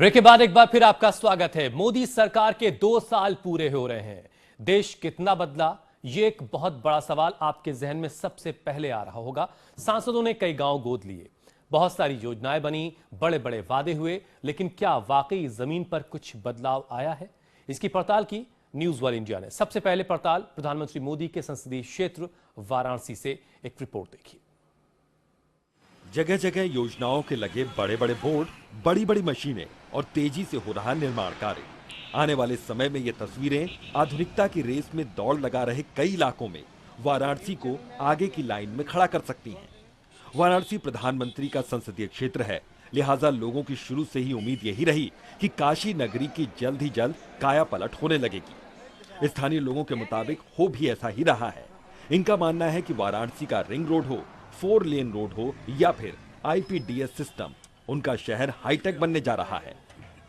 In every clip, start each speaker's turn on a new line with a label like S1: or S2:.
S1: Break के बाद एक बार फिर आपका स्वागत है। मोदी सरकार के 2 साल पूरे हो रहे हैं। देश कितना बदला, ये एक बहुत बड़ा सवाल आपके जहन में सबसे पहले आ रहा होगा। सांसदों ने कई गांव गोद लिए, बहुत सारी योजनाएं बनी, बड़े बड़े वादे हुए, लेकिन क्या वाकई जमीन पर कुछ बदलाव आया है? इसकी पड़ताल की न्यूज वन इंडिया ने। सबसे पहले पड़ताल प्रधानमंत्री मोदी के संसदीय क्षेत्र वाराणसी से एक रिपोर्ट देखी।
S2: जगह जगह योजनाओं के लगे बड़े बड़े बोर्ड, बड़ी बड़ी मशीनें और तेजी से हो रहा निर्माण कार्य। आने वाले समय में ये तस्वीरें आधुनिकता की रेस में दौड़ लगा रहे कई इलाकों में वाराणसी को आगे की लाइन में खड़ा कर सकती हैं। वाराणसी प्रधानमंत्री का संसदीय क्षेत्र है, लिहाजा लोगों की शुरू से ही उम्मीद यही रही कि काशी नगरी की जल्द ही जल्द काया पलट होने लगेगी। स्थानीय लोगों के मुताबिक हो भी ऐसा ही रहा है। इनका मानना है कि वाराणसी का रिंग रोड हो, 4 लेन रोड हो या फिर IPDS सिस्टम, उनका शहर हाईटेक बनने जा रहा है।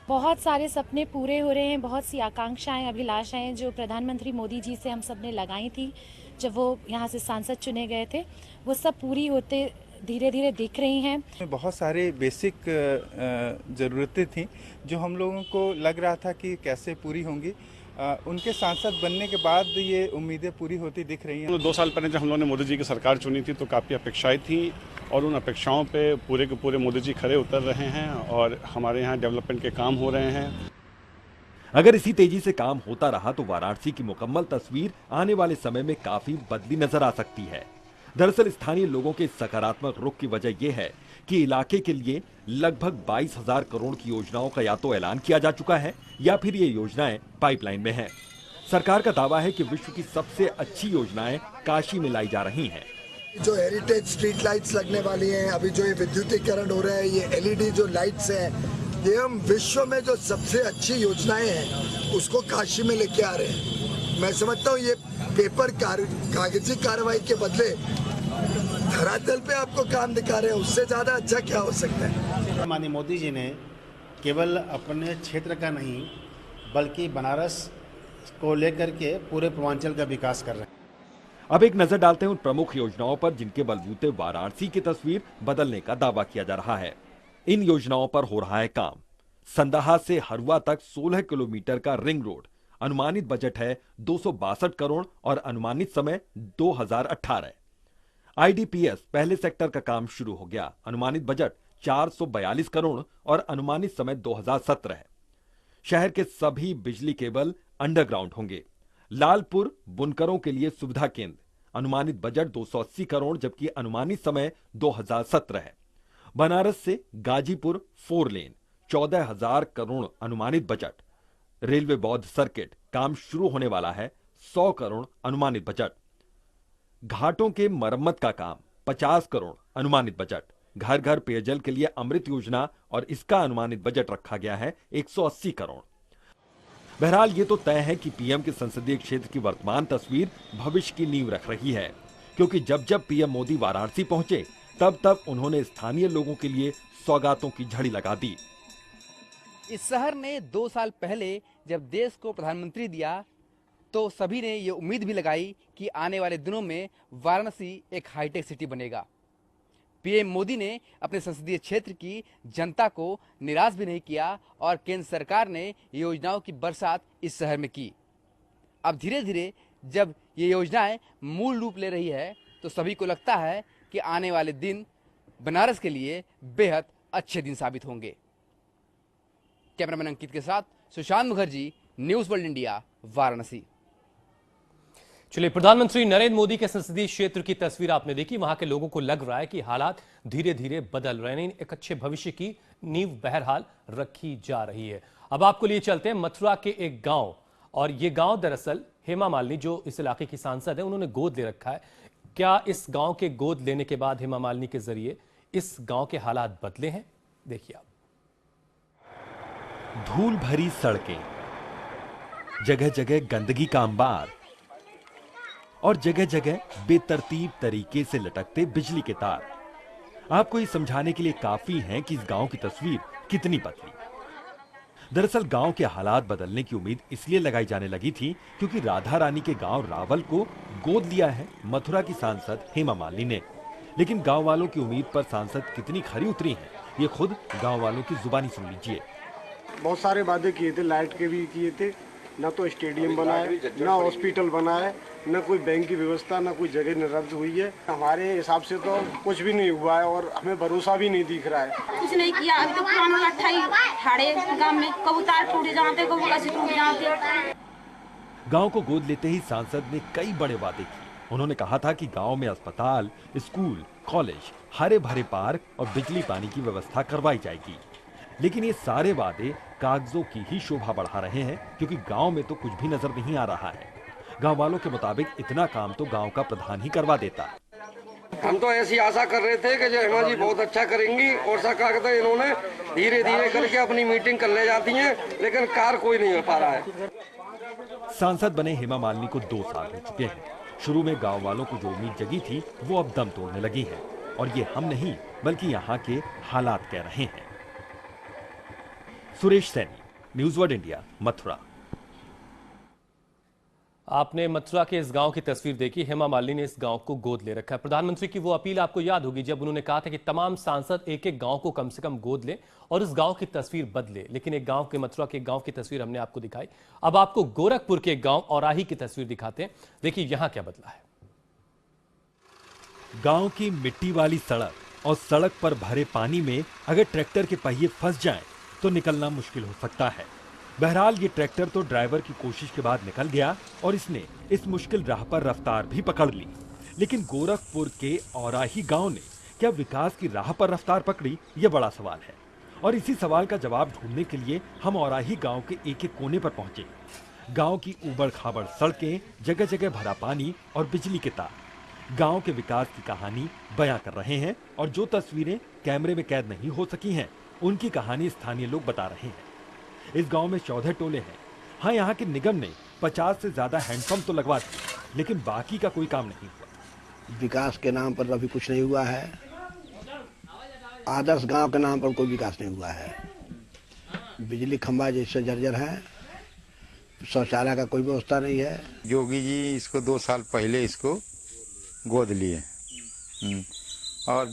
S3: बहुत सारे सपने पूरे हो रहे हैं, बहुत सी आकांक्षाएं, अभिलाषाएं जो प्रधानमंत्री मोदी जी से हम सब ने लगाई थी जब वो यहाँ से सांसद चुने गए थे, वो सब पूरी होते धीरे धीरे दिख रही हैं।
S4: बहुत सारे बेसिक ज़रूरतें थी जो हम लोगों को लग रहा था कि कैसे पूरी होंगी। उनके सांसद बनने के बाद ये उम्मीदें पूरी होती दिख रही हैं।
S5: 2 साल पहले जब हम लोगों ने मोदी जी की सरकार चुनी थी तो काफ़ी अपेक्षाएं थी और उन अपेक्षाओं पे पूरे के पूरे मोदी जी खरे उतर रहे हैं और हमारे यहाँ डेवलपमेंट के काम हो रहे हैं।
S2: अगर इसी तेजी से काम होता रहा तो वाराणसी की मुकम्मल तस्वीर आने वाले समय में काफी बदली नजर आ सकती है। दरअसल स्थानीय लोगों के सकारात्मक रुख की वजह यह है कि इलाके के लिए लगभग 22,000 करोड़ की योजनाओं का या तो ऐलान किया जा चुका है या फिर ये योजनाएं पाइपलाइन में हैं। सरकार का दावा है कि विश्व की सबसे अच्छी योजनाएं काशी में लाई जा रही हैं।
S6: जो हेरिटेज स्ट्रीट लाइट्स लगने वाली हैं, अभी जो ये विद्युतीकरण हो रहा है, ये LED जो लाइट्स हैं, ये हम विश्व में जो सबसे अच्छी योजनाएं हैं उसको काशी में लेके आ रहे हैं। मैं समझता हूँ ये पेपर कागजी कार्रवाई के बदले धरातल पे आपको काम दिखा रहे हैं, उससे ज्यादा अच्छा क्या हो सकता है।
S7: माननीय मोदी जी ने केवल अपने क्षेत्र का नहीं बल्कि बनारस को लेकर के पूरे पूर्वांचल का विकास कर रहे हैं।
S2: अब एक नजर डालते हैं उन प्रमुख योजनाओं पर जिनके बलबूते वाराणसी की तस्वीर बदलने का दावा किया जा रहा है। इन योजनाओं पर हो रहा है काम। संदाहा से हरुआ तक 16 किलोमीटर का रिंग रोड, अनुमानित बजट है 262 करोड़ और अनुमानित समय 2018। IDPS पहले सेक्टर का काम शुरू हो गया, अनुमानित बजट 442 करोड़ और अनुमानित समय 2017 है। शहर के सभी बिजली केबल अंडरग्राउंड होंगे। लालपुर बुनकरों के लिए सुविधा केंद्र, अनुमानित बजट 280 करोड़ जबकि अनुमानित समय 2017 है। बनारस से गाजीपुर 4 लेन, 14,000 करोड़ अनुमानित बजट। रेलवे बौद्ध सर्किट काम शुरू होने वाला है, 100 करोड़ अनुमानित बजट। घाटों के मरम्मत का काम 50 करोड़ अनुमानित बजट। घर घर पेयजल के लिए अमृत योजना और इसका अनुमानित बजट रखा गया है 180 करोड़। बहरहाल ये तो तय है कि पीएम के संसदीय क्षेत्र की वर्तमान तस्वीर भविष्य की नींव रख रही है, क्योंकि जब जब पीएम मोदी वाराणसी पहुंचे तब तब उन्होंने स्थानीय लोगों के लिए सौगातों की झड़ी लगा दी।
S8: इस शहर ने 2 साल पहले जब देश को प्रधानमंत्री दिया तो सभी ने ये उम्मीद भी लगाई कि आने वाले दिनों में वाराणसी एक हाईटेक सिटी बनेगा। पीएम मोदी ने अपने संसदीय क्षेत्र की जनता को निराश भी नहीं किया और केंद्र सरकार ने योजनाओं की बरसात इस शहर में की। अब धीरे धीरे जब ये योजनाएं मूल रूप ले रही है तो सभी को लगता है कि आने वाले दिन बनारस के लिए बेहद अच्छे दिन साबित होंगे। कैमरामैन अंकित के साथ Sushant Mukherjee, news world India, Varanasi.
S1: चलिए, प्रधानमंत्री नरेंद्र मोदी के संसदीय क्षेत्र की तस्वीर आपने देखी। वहां के लोगों को लग रहा है कि हालात धीरे धीरे बदल रहे हैं, एक अच्छे भविष्य की नींव बहरहाल रखी जा रही है। अब आपको लिए चलते हैं मथुरा के एक गांव, और ये गांव दरअसल हेमा मालिनी जो इस इलाके की सांसद है उन्होंने गोद ले रखा है। क्या इस गांव के गोद लेने के बाद हेमा मालिनी के जरिए इस गांव के हालात बदले हैं? देखिए आप।
S2: धूल भरी सड़कें, जगह जगह गंदगी का अंबार और जगह जगह बेतरतीब तरीके से लटकते बिजली के तार आपको ये समझाने के लिए काफी हैं कि इस गांव की तस्वीर कितनी बदली। दरअसल गांव के हालात बदलने की उम्मीद इसलिए लगाई जाने लगी थी क्योंकि राधा रानी के गांव रावल को गोद लिया है मथुरा की सांसद हेमा मालिनी ने। लेकिन गांव वालों की उम्मीद पर सांसद कितनी खरी उतरी हैं, ये खुद गांव वालों की जुबानी सुन लीजिए।
S9: बहुत सारे वादे किए थे, लाइट के भी किए थे, ना तो स्टेडियम बना है, ना हॉस्पिटल बना है, ना कोई बैंक की व्यवस्था, ना कोई जगह रद्द हुई है। हमारे हिसाब से तो कुछ भी नहीं हुआ है और हमें भरोसा भी नहीं दिख रहा है।
S10: कुछ नहीं किया। अभी तो पुराना लट्ठा ही हाड़े गांव में कबूतर टूट जाते, कबूतर से टूट जाते।
S2: गांव को गोद लेते ही सांसद ने कई बड़े वादे किए। उन्होंने कहा था कि गांव में अस्पताल, स्कूल, कॉलेज, हरे भरे पार्क और बिजली पानी की व्यवस्था करवाई जाएगी। लेकिन ये सारे वादे कागजों की ही शोभा बढ़ा रहे हैं, क्योंकि गांव में तो कुछ भी नजर नहीं आ रहा है। गांव वालों के मुताबिक इतना काम तो गांव का प्रधान ही करवा देता।
S11: हम तो ऐसी आशा कर रहे थे कि जो हेमा जी बहुत अच्छा करेंगी और सरकार कहते इन्होंने धीरे धीरे करके अपनी मीटिंग कर ले जाती हैं, लेकिन कार कोई नहीं हो पा रहा है।
S2: सांसद बने हेमा मालिनी को 2 साल हो चुके हैं। शुरू में गांव वालों को जो उम्मीद जगी थी वो अब दम तोड़ने लगी है, और ये हम नहीं बल्कि यहाँ के हालात कह रहे हैं। Suresh Saini, news world India, Mathura.
S1: आपने मथुरा के इस गांव की तस्वीर देखी। हेमा मालिनी ने इस गांव को गोद ले रखा है। प्रधानमंत्री की वो अपील आपको याद होगी जब उन्होंने कहा था कि तमाम सांसद एक एक गांव को कम से कम गोद लें और इस गांव की तस्वीर बदले। लेकिन एक गांव के, मथुरा के गांव की तस्वीर हमने आपको दिखाई। अब आपको गोरखपुर के गांव औराही की तस्वीर दिखाते हैं। देखिए यहां क्या बदला है।
S2: गांव की मिट्टी वाली सड़क और सड़क पर भरे पानी में अगर ट्रैक्टर के पहिए फंस जाएं तो निकलना मुश्किल हो सकता है। बहरहाल ये ट्रैक्टर तो ड्राइवर की कोशिश के बाद निकल गया और इसने इस मुश्किल राह पर रफ्तार भी पकड़ ली। लेकिन गोरखपुर के औराही गांव ने क्या विकास की राह पर रफ्तार पकड़ी, ये बड़ा सवाल है। और इसी सवाल का जवाब ढूंढने के लिए हम औराही गांव के एक एक कोने पर पहुंचे। गांव की उबड़ खाबड़ सड़कें, जगह जगह भरा पानी और बिजली के तार गांव के विकास की कहानी बयां कर रहे हैं। और जो तस्वीरें कैमरे में कैद नहीं हो सकी हैं, उनकी कहानी स्थानीय लोग बता रहे हैं। इस गांव में 14 टोले हैं। हाँ, यहाँ के निगम ने 50 से ज्यादा हैंडपंप तो लगवा दिए, लेकिन बाकी का कोई काम नहीं हुआ।
S12: विकास के नाम पर अभी कुछ नहीं हुआ है। आदर्श गांव के नाम पर कोई विकास नहीं हुआ है। बिजली खंभा जैसे जर्जर है, शौचालय का कोई व्यवस्था नहीं है।
S13: योगी जी इसको 2 साल पहले इसको गोद लिए और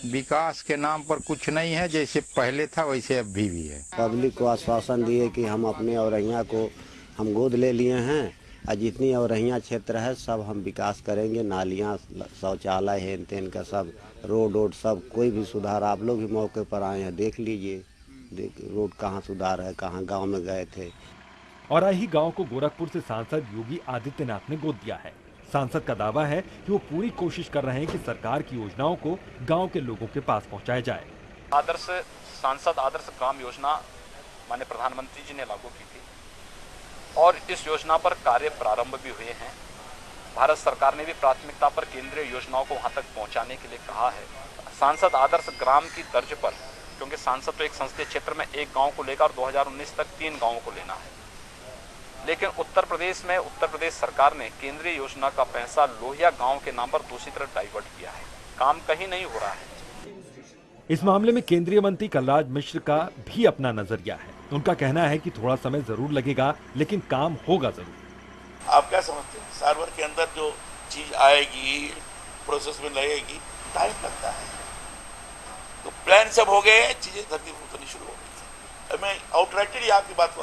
S13: विकास के नाम पर कुछ नहीं है। जैसे पहले था वैसे अभी भी है।
S12: पब्लिक को आश्वासन दिए कि हम अपने औरैया को हम गोद ले लिए हैं और जितनी औरैया क्षेत्र है सब हम विकास करेंगे। नालियाँ, शौचालय, हेन तेन का सब, रोड सब, कोई भी सुधार। आप लोग भी मौके पर आए हैं, देख लीजिए रोड कहाँ सुधार है, कहाँ गांव में गए थे।
S2: औराही गांव को गोरखपुर से सांसद योगी आदित्यनाथ ने गोद दिया है। सांसद का दावा है कि वो पूरी कोशिश कर रहे हैं कि सरकार की योजनाओं को गांव के लोगों के पास पहुंचाया जाए।
S14: आदर्श सांसद आदर्श ग्राम योजना माननीय प्रधानमंत्री जी ने लागू की थी और इस योजना पर कार्य प्रारंभ भी हुए हैं। भारत सरकार ने भी प्राथमिकता पर केंद्रीय योजनाओं को वहां तक पहुंचाने के लिए कहा है। सांसद आदर्श ग्राम की तर्ज पर, क्योंकि सांसद तो एक संसदीय क्षेत्र में एक गाँव को लेकर 2019 तक 3 गाँवों को लेना है, लेकिन उत्तर प्रदेश सरकार ने केंद्रीय योजना का पैसा लोहिया गांव के नाम पर दूसरी तरफ डाइवर्ट किया है। काम कहीं नहीं हो रहा है।
S2: इस मामले में केंद्रीय मंत्री कलराज मिश्र का भी अपना नजरिया है। उनका कहना है कि थोड़ा समय जरूर लगेगा, लेकिन काम होगा जरूर।
S15: आप क्या समझते हैं, सर्वर के अंदर जो चीज आएगी, प्रोसेस में लगेगी, टाइम लगता है। तो प्लान सब हो गए, चीजें धरती पर उतरनी शुरू हो गई। मैं आउटराइटली आपकी बात को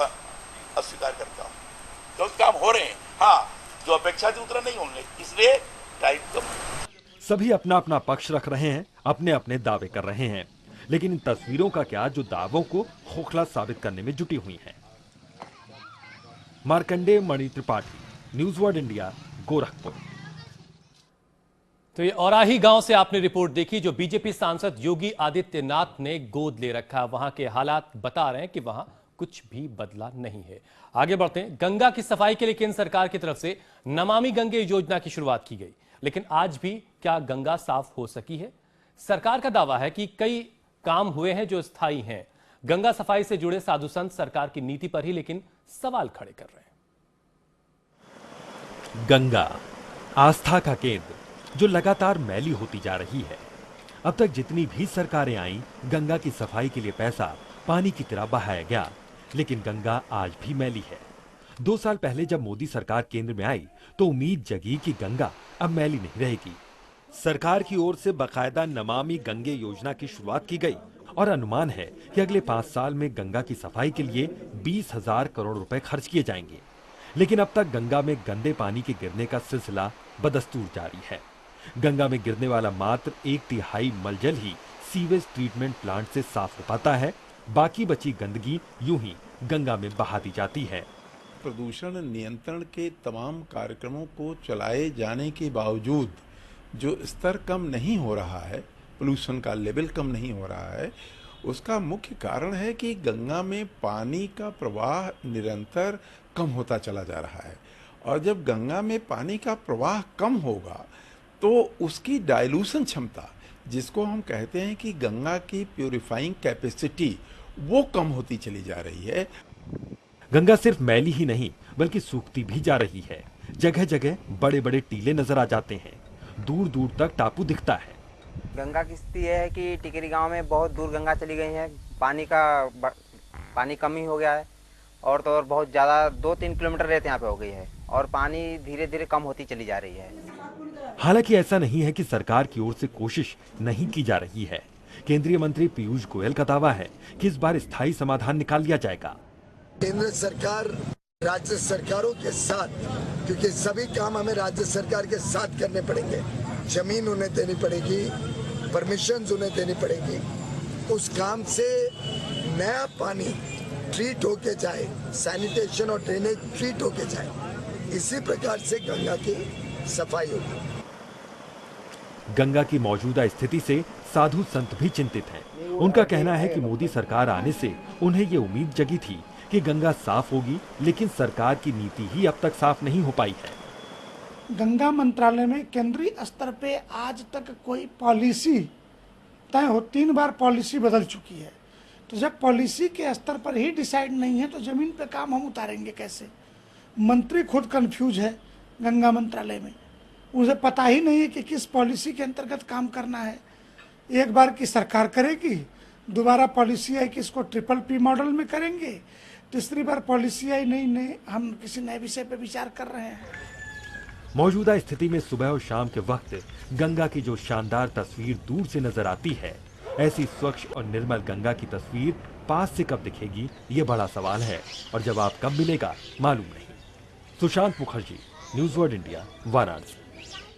S15: अस्वीकार करता हूँ, क्योंकि काम हो रहे हैं। हाँ, जो अपेक्षा थी उतना नहीं होंगे, इसलिए टाइम कम।
S2: सभी अपना अपना पक्ष रख रहे हैं, अपने अपने दावे कर रहे हैं, लेकिन इन तस्वीरों का क्या जो दावों को खोखला साबित करने में जुटी हुई हैं। Markandey Mani Tripathi, news world India, Gorakhpur.
S1: तो ये औराही गांव से आपने रिपोर्ट देखी जो बीजेपी सांसद योगी आदित्यनाथ ने गोद ले रखा। वहां के हालात बता रहे हैं कि वहां कुछ भी बदला नहीं है। आगे बढ़ते हैं। गंगा की सफाई के लिए केंद्र सरकार की तरफ से नमामि गंगे योजना की शुरुआत की गई, लेकिन आज भी क्या गंगा साफ हो सकी है? सरकार का दावा है कि कई काम हुए हैं जो स्थायी हैं। गंगा सफाई से जुड़े साधु संत सरकार की नीति पर ही लेकिन सवाल खड़े कर रहे हैं।
S2: गंगा, आस्था का केंद्र जो लगातार मैली होती जा रही है। अब तक जितनी भी सरकारें आईं, गंगा की सफाई के लिए पैसा पानी की तरह बहाया गया, लेकिन गंगा आज भी मैली है। 2 साल पहले जब मोदी सरकार केंद्र में आई तो उम्मीद जगी कि गंगा अब मैली नहीं रहेगी। सरकार की ओर से बाकायदा नमामि गंगे योजना की शुरुआत की गई और अनुमान है कि अगले 5 साल में गंगा की सफाई के लिए 20,000 करोड़ रुपए खर्च किए जाएंगे। लेकिन अब तक गंगा में गंदे पानी के गिरने का सिलसिला बदस्तूर जारी है। गंगा में गिरने वाला मात्र 1/3 मलजल ही सीवेज ट्रीटमेंट प्लांट से साफ हो पाता है। बाकी बची गंदगी यूं ही गंगा में बहा दी जाती है।
S16: प्रदूषण नियंत्रण के तमाम कार्यक्रमों को चलाए जाने के बावजूद जो स्तर कम नहीं हो रहा है, पोल्यूशन का लेवल कम नहीं हो रहा है, उसका मुख्य कारण है कि गंगा में पानी का प्रवाह निरंतर कम होता चला जा रहा है। और जब गंगा में पानी का प्रवाह कम होगा तो उसकी डाइल्यूशन क्षमता, जिसको हम कहते हैं कि गंगा की प्यूरिफाइंग कैपेसिटी, वो कम होती चली जा रही है।
S2: गंगा सिर्फ मैली ही नहीं बल्कि सूखती भी जा रही है। जगह जगह बड़े बड़े टीले नजर आ जाते हैं। दूर दूर तक टापू दिखता है।
S17: गंगा की स्थिति यह है कि टिकरी गांव में बहुत दूर गंगा चली गई है। पानी कम ही हो गया है और तो और बहुत ज़्यादा 2-3 किलोमीटर रेत यहाँ पे हो गई है और पानी धीरे धीरे कम होती चली जा रही है।
S2: हालांकि ऐसा नहीं है कि सरकार की ओर से कोशिश नहीं की जा रही है। केंद्रीय मंत्री पीयूष गोयल का दावा है कि इस बार स्थायी समाधान निकाल लिया जाएगा।
S6: केंद्र सरकार राज्य सरकारों के साथ, क्योंकि सभी काम हमें राज्य सरकार के साथ करने पड़ेंगे, जमीन उन्हें देनी पड़ेगी, परमिशंस उन्हें देनी पड़ेगी, उस काम से नया पानी ट्रीट होके जाए, सैनिटेशन और ड्रेनेज ट्रीट होके जाए, इसी प्रकार से गंगा की सफाई होगी।
S2: गंगा की मौजूदा स्थिति से साधु संत भी चिंतित हैं। उनका कहना है कि मोदी सरकार आने से उन्हें ये उम्मीद जगी थी कि गंगा साफ होगी, लेकिन सरकार की नीति ही अब तक साफ नहीं हो पाई है।
S18: गंगा मंत्रालय में केंद्रीय स्तर पे आज तक कोई पॉलिसी तय हो, 3 बार पॉलिसी बदल चुकी है। तो जब पॉलिसी के स्तर पर ही डिसाइड नहीं है तो जमीन पे काम हम उतारेंगे कैसे? मंत्री खुद कंफ्यूज है गंगा मंत्रालय में, उसे पता ही नहीं है कि किस पॉलिसी के अंतर्गत काम करना है। एक बार की सरकार करेगी, दोबारा पॉलिसी आई कि इसको PPP मॉडल में करेंगे, तीसरी बार पॉलिसी आई नहीं हम किसी नए विषय पर विचार कर रहे हैं।
S2: मौजूदा स्थिति में सुबह और शाम के वक्त गंगा की जो शानदार तस्वीर दूर से नजर आती है, ऐसी स्वच्छ और निर्मल गंगा की तस्वीर पास से कब दिखेगी, ये बड़ा सवाल है। और जवाब कब मिलेगा मालूम नहीं। Sushant Mukherjee, news world India, Varanasi.